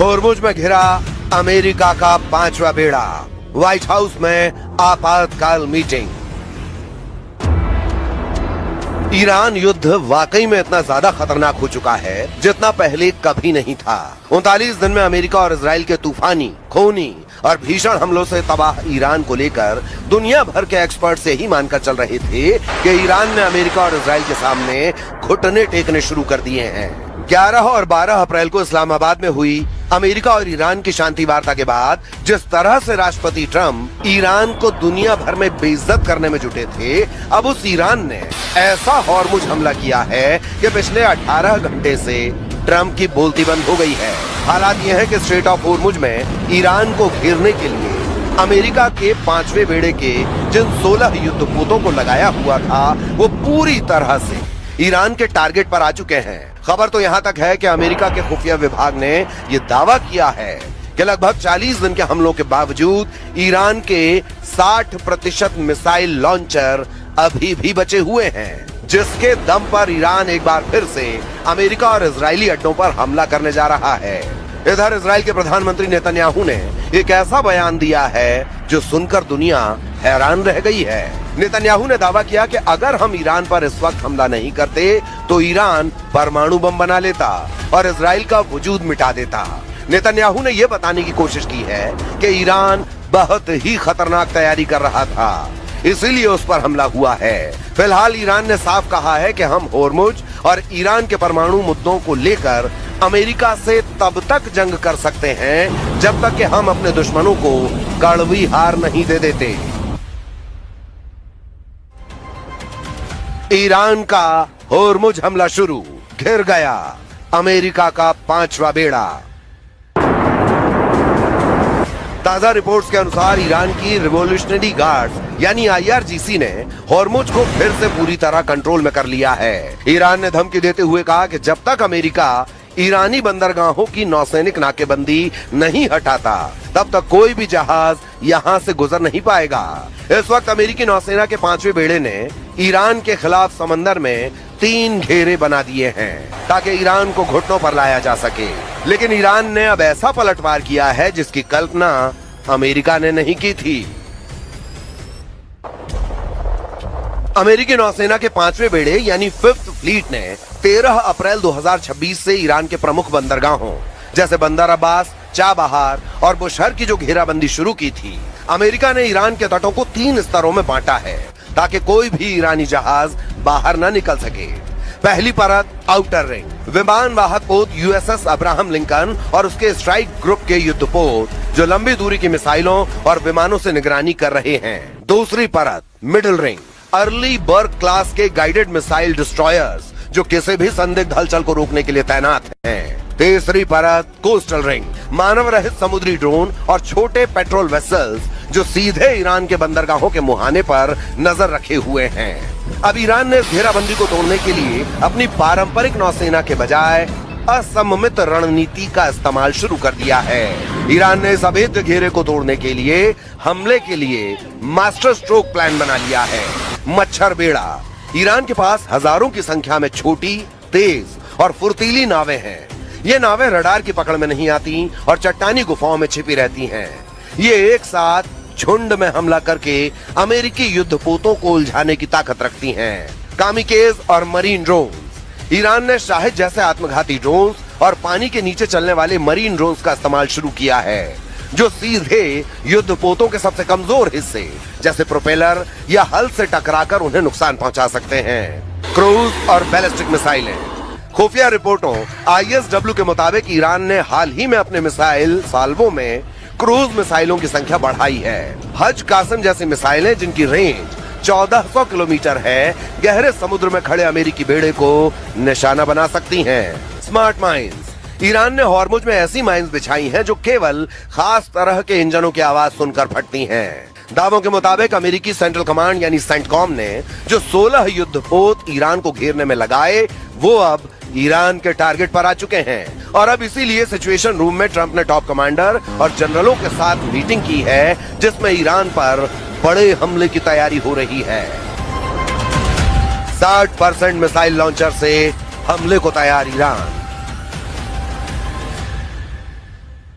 होर्मुज में घिरा अमेरिका का 5वां बेड़ा, व्हाइट हाउस में आपातकाल मीटिंग। ईरान युद्ध वाकई में इतना ज्यादा खतरनाक हो चुका है जितना पहले कभी नहीं था। 39 दिन में अमेरिका और इजराइल के तूफानी, खूनी और भीषण हमलों से तबाह ईरान को लेकर दुनिया भर के एक्सपर्ट से ही मानकर चल रहे थे कि ईरान ने अमेरिका और इजराइल के सामने घुटने टेकने शुरू कर दिए हैं। 11 और 12 अप्रैल को इस्लामाबाद में हुई अमेरिका और ईरान की शांति वार्ता के बाद जिस तरह से राष्ट्रपति ट्रंप ईरान को दुनिया भर में बेइज्जत करने में जुटे थे, अब उस ईरान ने ऐसा होर्मुज हमला किया है कि पिछले 18 घंटे से ट्रंप की बोलती बंद हो गई है। हालात ये है कि स्ट्रेट ऑफ होर्मुज में ईरान को घेरने के लिए अमेरिका के 5वें बेड़े के जिन 16 युद्धपोतों को लगाया हुआ था वो पूरी तरह से ईरान के टारगेट पर आ चुके हैं। खबर तो यहाँ तक है कि अमेरिका के खुफिया विभाग ने ये दावा किया है कि लगभग 40 दिन के हमलों के बावजूद ईरान के 60% मिसाइल लॉन्चर अभी भी बचे हुए हैं, जिसके दम पर ईरान एक बार फिर से अमेरिका और इजरायली अड्डों पर हमला करने जा रहा है। इधर इजराइल के प्रधानमंत्री नेतन्याहू ने एक ऐसा बयान दिया है जो सुनकर दुनिया हैरान रह गई है। नेतन्याहू ने दावा किया कि अगर हम ईरान पर इस वक्त हमला नहीं करते तो ईरान परमाणु बम बना लेता और इजराइल का वजूद मिटा देता। नेतन्याहू ने यह बताने की कोशिश की है कि ईरान बहुत ही खतरनाक तैयारी कर रहा था, इसीलिए उस पर हमला हुआ है। फिलहाल ईरान ने साफ कहा है कि हम होर्मुज और ईरान के परमाणु मुद्दों को लेकर अमेरिका से तब तक जंग कर सकते हैं जब तक कि हम अपने दुश्मनों को कड़वी हार नहीं दे देते। ईरान का होर्मुज हमला शुरू, घिर गया अमेरिका का 5वां बेड़ा। ताजा रिपोर्ट्स के अनुसार ईरान की रिवॉल्यूशनरी गार्ड्स यानी IRGC ने होर्मुज को फिर से पूरी तरह कंट्रोल में कर लिया है। ईरान ने धमकी देते हुए कहा कि जब तक अमेरिका ईरानी बंदरगाहों की नौसैनिक नाकेबंदी नहीं हटाता तब तक कोई भी जहाज यहाँ से गुजर नहीं पाएगा। इस वक्त अमेरिकी नौसेना के 5वें बेड़े ने ईरान के खिलाफ समंदर में 3 घेरे बना दिए हैं ताकि ईरान को घुटनों पर लाया जा सके। लेकिन ईरान ने अब ऐसा पलटवार किया है जिसकी कल्पना अमेरिका ने नहीं की थी। अमेरिकी नौसेना के 5वें बेड़े यानी 5th फ्लीट ने 13 अप्रैल 2026 से ईरान के प्रमुख बंदरगाहों जैसे बंदर अब्बास, चाबहार और बुशहर की जो घेराबंदी शुरू की थी, अमेरिका ने ईरान के तटों को 3 स्तरों में बांटा है ताकि कोई भी ईरानी जहाज बाहर न निकल सके। पहली परत आउटर रिंग, विमान वाहक पोत USS अब्राहम लिंकन और उसके स्ट्राइक ग्रुप के युद्धपोत जो लंबी दूरी की मिसाइलों और विमानों से निगरानी कर रहे हैं। दूसरी परत मिडिल रिंग, अर्ली बर्ग क्लास के गाइडेड मिसाइल डिस्ट्रॉयर्स जो किसी भी संदिग्ध हलचल को रोकने के लिए तैनात हैं। तीसरी परत कोस्टल रिंग, मानव रहित समुद्री ड्रोन और छोटे पेट्रोल वेसल्स जो सीधे ईरान के बंदरगाहों के मुहाने पर नजर रखे हुए हैं। अब ईरान ने घेराबंदी को तोड़ने के लिए अपनी पारंपरिक नौसेना के बजाय असममित रणनीति का इस्तेमाल शुरू कर दिया है। ईरान ने इस अभेद्य घेरे को तोड़ने के लिए हमले के लिए मास्टर स्ट्रोक प्लान बना लिया है। मच्छर बेड़ा, ईरान के पास हजारों की संख्या में छोटी, तेज और फुर्तीली नावें हैं। ये नावें रडार की पकड़ में नहीं आती और चट्टानी गुफाओं में छिपी रहती हैं। ये एक साथ झुंड में हमला करके अमेरिकी युद्धपोतों को उलझाने की ताकत रखती हैं। कामिकेज और मरीन ड्रोन्स, ईरान ने शाहिद जैसे आत्मघाती ड्रोन्स और पानी के नीचे चलने वाले मरीन ड्रोन्स का इस्तेमाल शुरू किया है जो सीधे युद्धपोतों के सबसे कमजोर हिस्से जैसे प्रोपेलर या हल से टकराकर उन्हें नुकसान पहुंचा सकते हैं। क्रूज और बैलिस्टिक मिसाइलें, खुफिया रिपोर्टों ISW के मुताबिक ईरान ने हाल ही में अपने मिसाइल साल्वों में क्रूज मिसाइलों की संख्या बढ़ाई है। हज कासम जैसी मिसाइलें जिनकी रेंज 1400 किलोमीटर है, गहरे समुद्र में खड़े अमेरिकी बेड़े को निशाना बना सकती हैं। स्मार्ट माइंस, ईरान ने होर्मुज में ऐसी माइंस बिछाई हैं जो केवल खास तरह के इंजनों की आवाज सुनकर फटती हैं। दावों के मुताबिक अमेरिकी सेंट्रल कमांड यानी सेंटकॉम ने जो 16 युद्धपोत ईरान को घेरने में लगाए वो अब ईरान के टारगेट पर आ चुके हैं और अब इसीलिए सिचुएशन रूम में ट्रंप ने टॉप कमांडर और जनरलों के साथ मीटिंग की है जिसमें ईरान पर बड़े हमले की तैयारी हो रही है। 60% मिसाइल लॉन्चर से हमले को तैयार ईरान।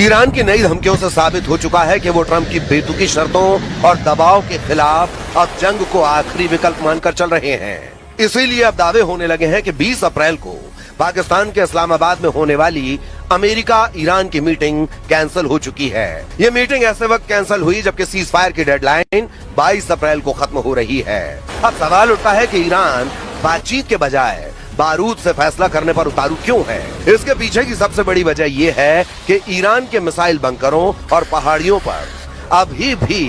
ईरान की नई धमकियों से साबित हो चुका है कि वो ट्रंप की बेतुकी शर्तों और दबाव के खिलाफ अब जंग को आखिरी विकल्प मानकर चल रहे हैं। इसीलिए अब दावे होने लगे हैं कि 20 अप्रैल को पाकिस्तान के इस्लामाबाद में होने वाली अमेरिका ईरान की मीटिंग कैंसिल हो चुकी है। ये मीटिंग ऐसे वक्त कैंसिल हुई जबकि सीज फायर की डेडलाइन 22 अप्रैल को खत्म हो रही है। अब सवाल उठता है कि ईरान बातचीत के बजाय बारूद से फैसला करने पर उतारू क्यों है। इसके पीछे की सबसे बड़ी वजह यह है कि ईरान के मिसाइल बंकरों और पहाड़ियों पर अभी भी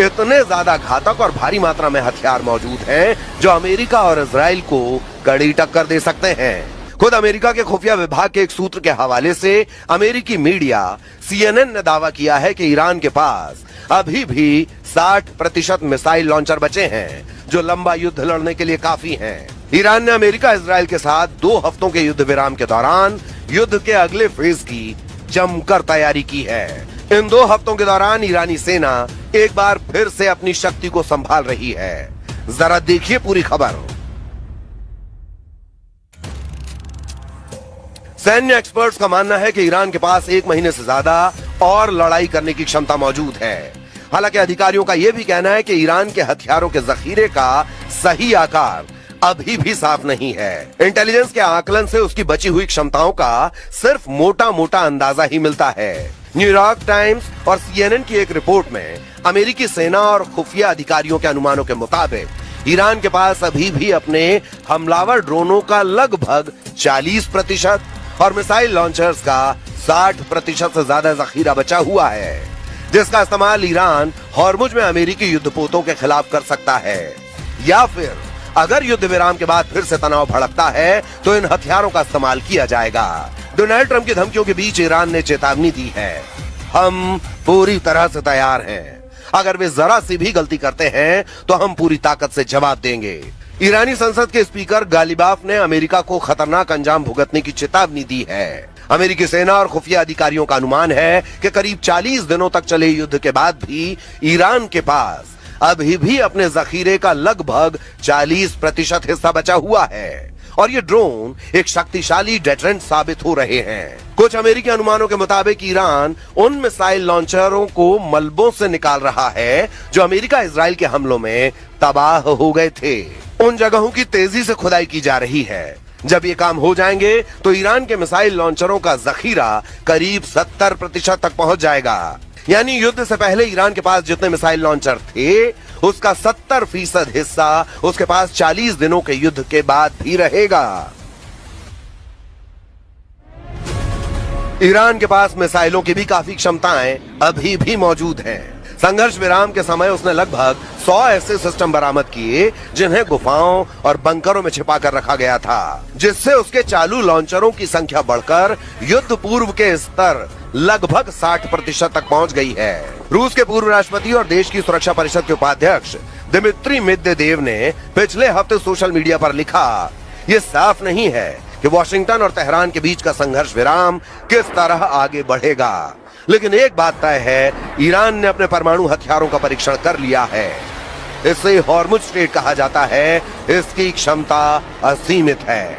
इतने ज्यादा घातक और भारी मात्रा में हथियार मौजूद हैं जो अमेरिका और इजराइल को कड़ी टक्कर दे सकते हैं। खुद अमेरिका के खुफिया विभाग के एक सूत्र के हवाले से अमेरिकी मीडिया CNN ने दावा किया है कि ईरान के पास अभी भी 60% मिसाइल लॉन्चर बचे हैं जो लंबा युद्ध लड़ने के लिए काफी हैं। ईरान ने अमेरिका इजराइल के साथ 2 हफ्तों के युद्ध विराम के दौरान युद्ध के अगले फेज की जमकर तैयारी की है। इन 2 हफ्तों के दौरान ईरानी सेना एक बार फिर से अपनी शक्ति को संभाल रही है। जरा देखिए पूरी खबर। सैन्य एक्सपर्ट्स का मानना है कि ईरान के पास 1 महीने से ज्यादा और लड़ाई करने की क्षमता मौजूद है। हालांकि अधिकारियों का यह भी कहना है कि ईरान के हथियारों के जखीरे का सही आकार अभी भी साफ नहीं है। इंटेलिजेंस के आकलन से उसकी बची हुई क्षमताओं का सिर्फ मोटा मोटा अंदाजा ही मिलता है। न्यूयॉर्क टाइम्स और CNN की एक रिपोर्ट में अमेरिकी सेना और खुफिया अधिकारियों के अनुमानों के मुताबिक ईरान के पास अभी भी अपने हमलावर ड्रोनों का लगभग 40% और मिसाइल लॉन्चर्स का 60% से ज्यादा जखीरा बचा हुआ है, जिसका इस्तेमाल ईरान हॉर्मुज में अमेरिकी युद्धपोतों के खिलाफ कर सकता है। या फिर अगर युद्ध विराम के बाद फिर से तनाव भड़कता है तो इन हथियारों का इस्तेमाल किया जाएगा। डोनाल्ड ट्रंप की धमकियों के बीच ईरान ने चेतावनी दी है, हम पूरी तरह से तैयार हैं। अगर वे जरा सी भी गलती करते हैं तो हम पूरी ताकत से जवाब देंगे। ईरानी संसद के स्पीकर गालिबाफ ने अमेरिका को खतरनाक अंजाम भुगतने की चेतावनी दी है। अमेरिकी सेना और खुफिया अधिकारियों का अनुमान है कि करीब 40 दिनों तक चले युद्ध के बाद भी ईरान के पास अभी भी अपने जखीरे का लगभग 40% हिस्सा बचा हुआ है और ये ड्रोन एक शक्तिशाली डेटरेंट साबित हो रहे हैं। कुछ अमेरिकी अनुमानों के मुताबिक ईरान उन मिसाइल लॉन्चरों को मलबों से निकाल रहा है जो अमेरिका इजराइल के हमलों में तबाह हो गए थे। उन जगहों की तेजी से खुदाई की जा रही है। जब ये काम हो जाएंगे तो ईरान के मिसाइल लॉन्चरों का जखीरा करीब 70% तक पहुंच जाएगा। यानी युद्ध से पहले ईरान के पास जितने मिसाइल लॉन्चर थे उसका 70% हिस्सा उसके पास 40 दिनों के युद्ध के बाद भी रहेगा। ईरान के पास मिसाइलों की भी काफी क्षमताएं अभी भी मौजूद हैं। संघर्ष विराम के समय उसने लगभग 100 ऐसे सिस्टम बरामद किए जिन्हें गुफाओं और बंकरों में छिपा कर रखा गया था, जिससे उसके चालू लॉन्चरों की संख्या बढ़कर युद्ध पूर्व के स्तर लगभग 60% तक पहुंच गई है। रूस के पूर्व राष्ट्रपति और देश की सुरक्षा परिषद के उपाध्यक्ष दिमित्री मेदवेदेव ने पिछले हफ्ते सोशल मीडिया पर लिखा, ये साफ नहीं है कि वॉशिंगटन और तेहरान के बीच का संघर्ष विराम किस तरह आगे बढ़ेगा, लेकिन एक बात तय है, ईरान ने अपने परमाणु हथियारों का परीक्षण कर लिया है। इसे हॉर्मुज स्ट्रेट कहा जाता है। इसकी क्षमता असीमित है।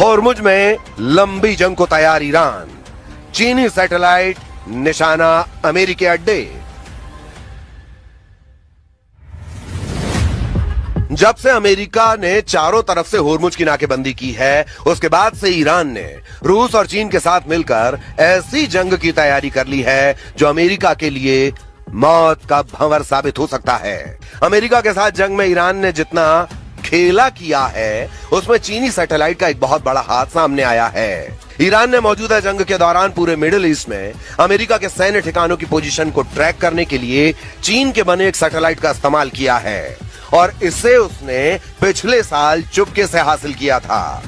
हॉर्मुज में लंबी जंग को तैयार ईरान, चीनी सैटेलाइट निशाना अमेरिकी अड्डे। जब से अमेरिका ने चारों तरफ से हॉर्मुज की नाकेबंदी की है, उसके बाद से ईरान ने रूस और चीन के साथ मिलकर ऐसी जंग की तैयारी कर ली है जो अमेरिका के लिए मौत का भंवर साबित हो सकता है। अमेरिका के साथ जंग में ईरान ने जितना खेला किया है उसमें चीनी सैटेलाइट का एक बहुत बड़ा हाथ सामने आया है। ईरान ने मौजूदा जंग के दौरान पूरे मिडिल ईस्ट में अमेरिका के सैन्य ठिकानों की पोजीशन को ट्रैक करने के लिए चीन के बने एक सैटेलाइट का इस्तेमाल किया है और इसे उसने पिछले साल चुपके से हासिल किया था।